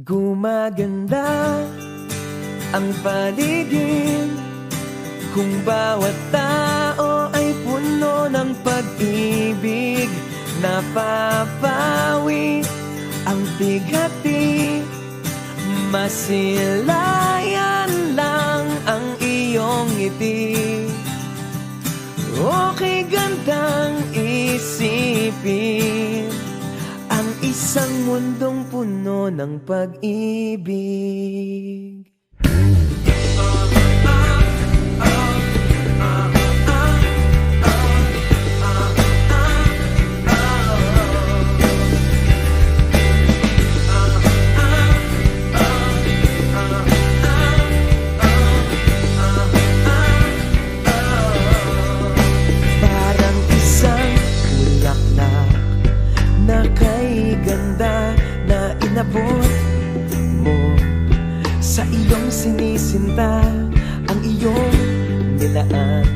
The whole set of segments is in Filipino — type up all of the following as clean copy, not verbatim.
Gumaganda ang paligid kung bawat tao ay puno ng pag-ibig. Napapawi ang bighati, masilayan lang ang iyong ngiti. Okay gandang isipin ang isang mundong puno ng pag-ibig. Parang isang bulaklak na kay ganda na inabot mo sa iyong sinisinta, ang iyong nilaan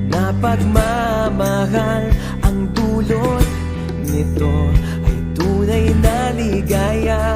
na pagmamahal. Ang dulot nito ay tunay na ligaya.